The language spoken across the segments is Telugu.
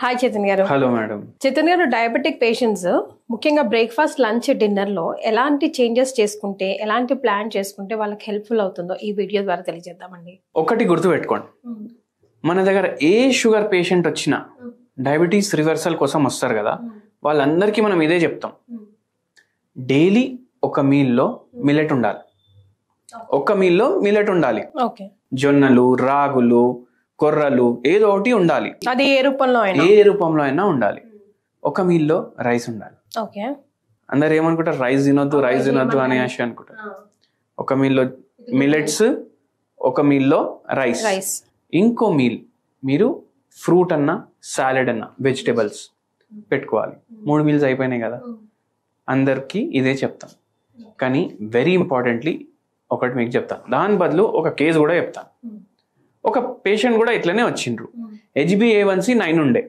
హాయ్ చైతన్ గారు. Hello madam. చైతన్ గారు, డయాబెటిక్ పేషెంట్స్ ముఖ్యంగా బ్రేక్ఫాస్ట్, లంచ్, డిన్నర్ లో ఎలాంటి చేంజెస్ చేసుకుంటే, ఎలాంటి ప్లాన్ చేసుకుంటే వాళ్ళకి హెల్ప్ఫుల్ అవుతుందో ఈ వీడియో ద్వారా తెలియజేద్దామండి. ఒకటి గుర్తుపెట్టుకోండి, మన దగ్గర ఏ షుగర్ పేషెంట్ వచ్చినా డయాబెటీస్ రివర్సల్ కోసం వస్తారు కదా, వాళ్ళందరికీ మనం ఇదే చెప్తాం. డైలీ ఒక మీల్లో మిల్లెట్ ఉండాలి. ఒక మీల్లో మిల్లెట్ ఉండాలి. జొన్నలు, రాగులు, కొర్రలు ఏదో ఒకటి ఉండాలి. అది ఏ రూపంలో అయినా ఉండాలి. ఒక మీల్లో రైస్ ఉండాలి. అందరు ఏమనుకుంటారు, రైస్ తినొద్దు అని అనుకుంటారు. ఒక మీల్లో మిల్లెట్స్, ఒక మీల్లో రైస్. ఇంకో మీల్ మీరు ఫ్రూట్ అన్నా, సాలెడ్ అన్నా, వెజిటేబుల్స్ పెట్టుకోవాలి. 3 మీల్స్ అయిపోయినాయి కదా. అందరికీ ఇదే చెప్తాం. కానీ వెరీ ఇంపార్టెంట్లీ ఒకటి మీకు చెప్తాను, దాని బదులు ఒక కేసు కూడా చెప్తాను. ఒక పేషెంట్ కూడా ఇట్లనే వచ్చిండ్రు. HbA1c 9 ఉండే,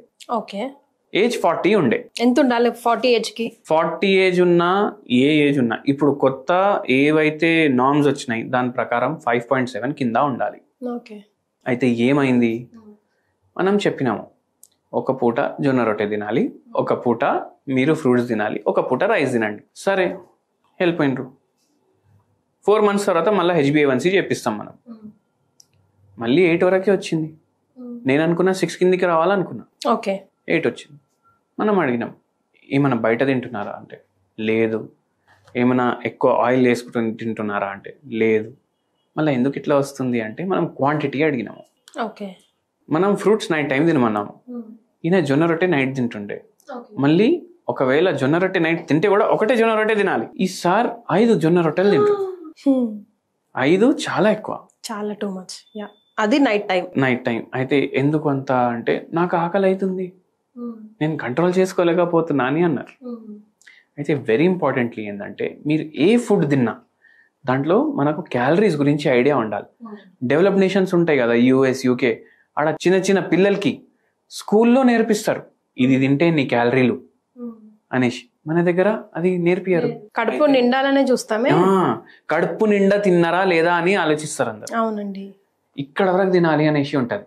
ఏజ్ 40 ఉండే. ఎంత ఉండాలి 40 ఏజ్ కి? 40 ఏజ్ ఉన్నా, ఏ ఏజ్ ఉన్నా, ఇప్పుడు కొత్త ఏవైతే నార్మ్స్ వచ్చినాయి దాని ప్రకారం 5.7 కింద ఉండాలి. అయితే ఏమైంది, మనం చెప్పినాము ఒక పూట జొన్న రొట్టె తినాలి, ఒక పూట మీరు ఫ్రూట్స్ తినాలి, ఒక పూట రైస్ తినండి. సరే, హెల్ప్ అయినరు. 4 months తర్వాత మళ్ళీ HbA1c చెప్పిస్తాం మనం. మళ్ళీ 8 వరకే వచ్చింది. నేను అనుకున్నా 6 కిందికి రావాలనుకున్నా. 8 వచ్చింది. మనం అడిగినాం, ఏమైనా బయట తింటున్నారా అంటే లేదు. ఏమైనా ఎక్కువ ఆయిల్ వేసుకుంటూ తింటున్నారా అంటే లేదు. మళ్ళీ ఎందుకు ఇట్లా వస్తుంది అంటే మనం క్వాంటిటీ అడిగినాము. మనం ఫ్రూట్స్ నైట్ టైం తినమన్నాము. ఈయన జొన్న రొట్టె నైట్ తింటుండే. మళ్ళీ ఒకవేళ జొన్న రొట్టె నైట్ తింటే కూడా ఒకటే జొన్న రొట్టె తినాలి. ఈసారి 5 జొన్న రొట్టెలు తింటారు. 5 చాలా ఎక్కువ, చాలా టూ మచ్. అది నైట్ టైం. అయితే ఎందుకు అంత అంటే నాకు ఆకలి అవుతుంది, నేను కంట్రోల్ చేసుకోలేకపోతున్నా అని అన్నారు. అయితే వెరీ ఇంపార్టెంట్లీ ఏంటంటే మీరు ఏ ఫుడ్ తిన్నా దాంట్లో మనకు క్యాలరీస్ గురించి ఐడియా ఉండాలి. డెవలప్ నేషన్స్ ఉంటాయి కదా, US, UK, ఆడ చిన్న చిన్న పిల్లలకి స్కూల్లో నేర్పిస్తారు ఇది తింటే నీ క్యాలరీలు అనేసి. మన దగ్గర అది నేర్పియారు. కడుపు నిండాలనే చూస్తామే. కడుపు నిండా తిన్నారా లేదా అని ఆలోచిస్తారు అందరు. అవునండి, ఇక్కడ వరకు తినాలి అనేసి ఉంటది.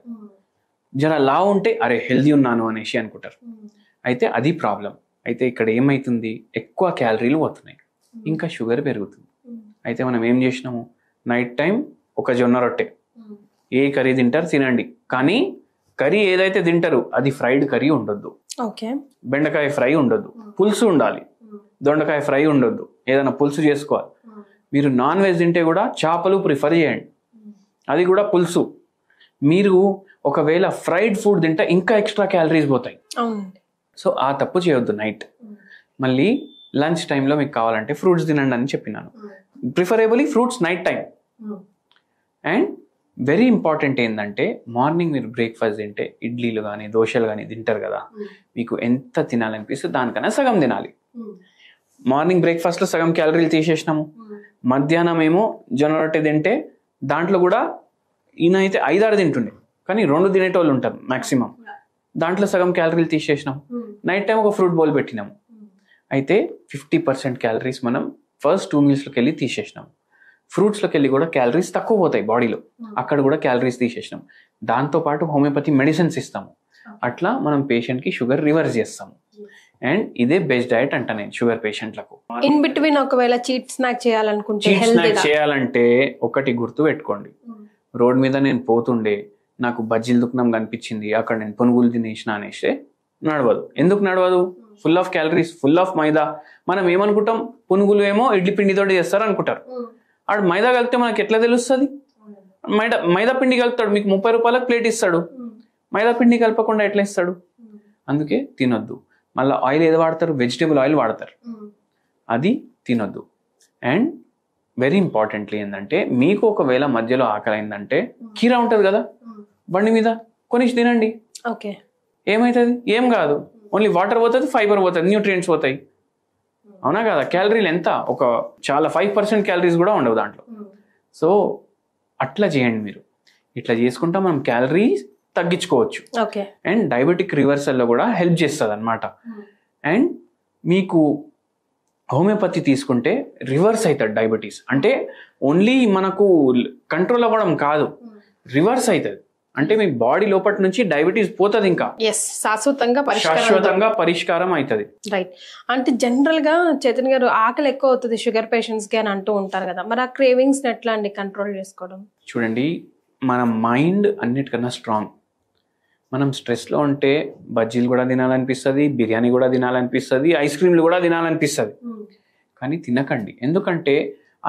జర లావు ఉంటే అరే హెల్దీ ఉన్నాను అనేసి అనుకుంటారు. అయితే అది ప్రాబ్లం. అయితే ఇక్కడ ఏమైతుంది, ఎక్కువ క్యాలరీలు పోతున్నాయి, ఇంకా షుగర్ పెరుగుతుంది. అయితే మనం ఏం చేసినాము, నైట్ టైం ఒక జొన్న రొట్టె, ఏ కర్రీ తింటారు తినండి, కానీ కర్రీ ఏదైతే తింటారు అది ఫ్రైడ్ కర్రీ ఉండొద్దు. బెండకాయ ఫ్రై ఉండొద్దు, పులుసు ఉండాలి. దొండకాయ ఫ్రై ఉండొద్దు, ఏదైనా పులుసు చేసుకోవాలి. మీరు నాన్ వెజ్ తింటే కూడా చేపలు ప్రిఫర్ చేయండి, అది కూడా పులుసు. మీరు ఒకవేళ ఫ్రైడ్ ఫుడ్ తింటే ఇంకా ఎక్స్ట్రా క్యాలరీస్ పోతాయి. సో ఆ తప్పు చేయొద్దు నైట్. మళ్ళీ లంచ్ టైంలో మీకు కావాలంటే ఫ్రూట్స్ తినండి అని చెప్పినాను. Preferably fruits night time. And very important ఏంటంటే మార్నింగ్ మీరు బ్రేక్ఫాస్ట్ తింటే ఇడ్లీలు కానీ దోశలు కానీ తింటారు కదా, మీకు ఎంత తినాలనిపిస్తే దానికన్నా సగం తినాలి. మార్నింగ్ బ్రేక్ఫాస్ట్లో సగం క్యాలరీలు తీసేసినాము. మధ్యాహ్నం ఏమో జొన్న రొట్టె తింటే దాంట్లో కూడా ఈయన అయితే 5-6 తింటుండే, కానీ 2 తినేటోళ్ళు ఉంటారు మ్యాక్సిమం. దాంట్లో సగం క్యాలరీలు తీసేసినాం. నైట్ టైం ఒక ఫ్రూట్ బౌల్ పెట్టినాము. అయితే 50% క్యాలరీస్ మనం ఫస్ట్ 2 మీల్స్లోకి వెళ్ళి తీసేసినాం. ఫ్రూట్స్లోకి వెళ్ళి కూడా క్యాలరీస్ తక్కువ పోతాయి బాడీలో, అక్కడ కూడా క్యాలరీస్ తీసేసినాం. దాంతోపాటు హోమియోపతి మెడిసిన్స్ ఇస్తాము. అట్లా మనం పేషెంట్కి షుగర్ రివర్స్ చేస్తాము. అండ్ ఇదే బెస్ట్ డయట్ అంట నేను షుగర్ పేషెంట్లకు. ఇన్ బిట్వీన్ ఒకవేళ చీట్ స్నాక్ చేయాలంటే ఒకటి గుర్తు పెట్టుకోండి, రోడ్ మీద నేను పోతుండే నాకు బజ్జీలు దుకాణం కనిపించింది, అక్కడ నేను పునుగులు తినేసిన అనేసి నడవదు. ఎందుకు నడవదు? Full of calories, full of maida. మనం ఏమనుకుంటాం, పునుగులు ఏమో ఇడ్లీ పిండితోటి చేస్తారు అనుకుంటారు. ఆడు మైదా కలిపితే మనకి ఎట్లా తెలుస్తుంది? మైదా పిండి కలుపుతాడు, మీకు 30 రూపాయలకు ప్లేట్ ఇస్తాడు. మైదా పిండి కలపకుండా ఎట్లా ఇస్తాడు? అందుకే తినొద్దు. మళ్ళీ ఆయిల్ ఏది వాడతారు? వెజిటేబుల్ ఆయిల్ వాడతారు, అది తినొద్దు. అండ్ వెరీ ఇంపార్టెంట్లీ ఏంటంటే మీకు ఒకవేళ మధ్యలో ఆకలి అయిందంటే కీరా ఉంటుంది కదా బండి మీద, కొనిచ్చి తినండి. ఏమవుతుంది? ఏం కాదు, ఓన్లీ వాటర్ పోతుంది, ఫైబర్ పోతుంది, న్యూట్రియంట్స్ పోతాయి. అవునా కదా? క్యాలరీలు ఎంత, ఒక చాలా 5% క్యాలరీస్ కూడా ఉండవు దాంట్లో. సో అట్లా చేయండి మీరు. ఇట్లా చేసుకుంటా మనం క్యాలరీస్ తగ్గించుకోవచ్చు. అండ్ డయాబెటిక్ రివర్సల్లో కూడా హెల్ప్ చేస్తుంది అనమాట. అండ్ మీకు హోమియోపతి తీసుకుంటే రివర్స్ అవుతుంది డయాబెటీస్. అంటే ఓన్లీ మనకు కంట్రోల్ అవ్వడం కాదు, రివర్స్ అవుతుంది. అంటే మీ బాడీ లోపటి నుంచి డయాబెటీస్ పోతుంది, ఇంకా శాశ్వతంగా పరిష్కారం అవుతుంది. రైట్. అంటే జనరల్ గా చైతన్య గారు ఆకలి ఎక్కువ అవుతుంది షుగర్ పేషెంట్స్ కి అని అంటూ ఉంటారు కదా, మరి ఆ క్రేవింగ్స్ ఎట్లా అండి కంట్రోల్ చేసుకోవడం? చూడండి, మన మైండ్ అన్నిటికన్నా స్ట్రాంగ్. మనం స్ట్రెస్లో ఉంటే బజ్జీలు కూడా తినాలనిపిస్తుంది, బిర్యానీ కూడా తినాలనిపిస్తుంది, ఐస్ క్రీమ్లు కూడా తినాలనిపిస్తుంది. కానీ తినకండి. ఎందుకంటే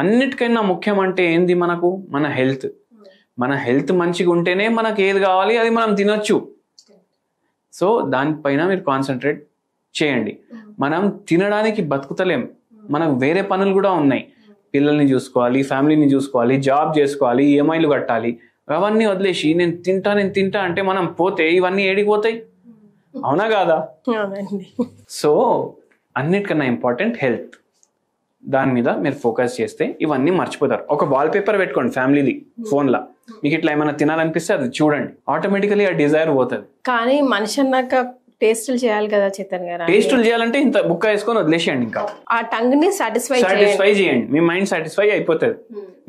అన్నిటికైనా ముఖ్యం అంటే ఏంది మనకు? మన హెల్త్. మన హెల్త్ మంచిగా ఉంటేనే మనకు ఏది కావాలి అది మనం తినొచ్చు. సో దానిపైన మీరు కాన్సన్ట్రేట్ చేయండి. మనం తినడానికి బతుకుతలేం, మనకు వేరే పనులు కూడా ఉన్నాయి. పిల్లల్ని చూసుకోవాలి, ఫ్యామిలీని చూసుకోవాలి, జాబ్ చేసుకోవాలి, ఈఎంఐలు కట్టాలి. అవన్నీ వదిలేసి నేను తింటా అంటే మనం పోతే ఇవన్నీ ఏడిపోతాయి, అవునా కాదా? సో అన్నిటికన్నా ఇంపార్టెంట్ హెల్త్. దాని మీద మీరు ఫోకస్ చేస్తే ఇవన్నీ మర్చిపోతారు. ఒక వాల్ పేపర్ పెట్టుకోండి ఫ్యామిలీది ఫోన్లో, మీకు ఇట్లా ఏమైనా తినాలనిపిస్తే అది చూడండి, ఆటోమేటికలీ ఆ డిజైర్ పోతుంది. కానీ మనిషి అన్నాక టేస్టులు చేయాలి కదా చైతన్య గారు. టేస్టులు చేయాలంటే ఇంత బుక్క వేసుకొని వదిలేసేయండి, ఇంకా ఆ టంగ్ ని సాటిస్ఫై చేయండి. మీ మైండ్ సాటిస్ఫై అయిపోతుంది.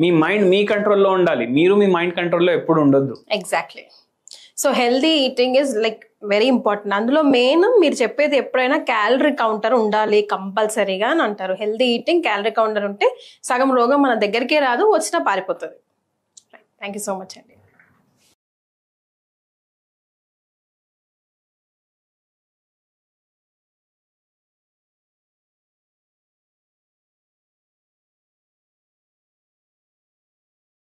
మీ మైండ్ మీ కంట్రోల్లో ఉండాలి, మీరు మీ మైండ్ కంట్రోల్లో ఎప్పుడు ఉండొద్దు. Exactly. So healthy eating is like very important. అందులో మెయిన్ మీరు చెప్పేది ఎప్పుడైనా క్యాలరీ కౌంటర్ ఉండాలి కంపల్సరీగా అని అంటారు. హెల్దీ ఈటింగ్, క్యాలరీ కౌంటర్ ఉంటే సగం రోగం మన దగ్గరికే రాదు, వచ్చినా పారిపోతుంది. థ్యాంక్ యూ సో మచ్ అండి.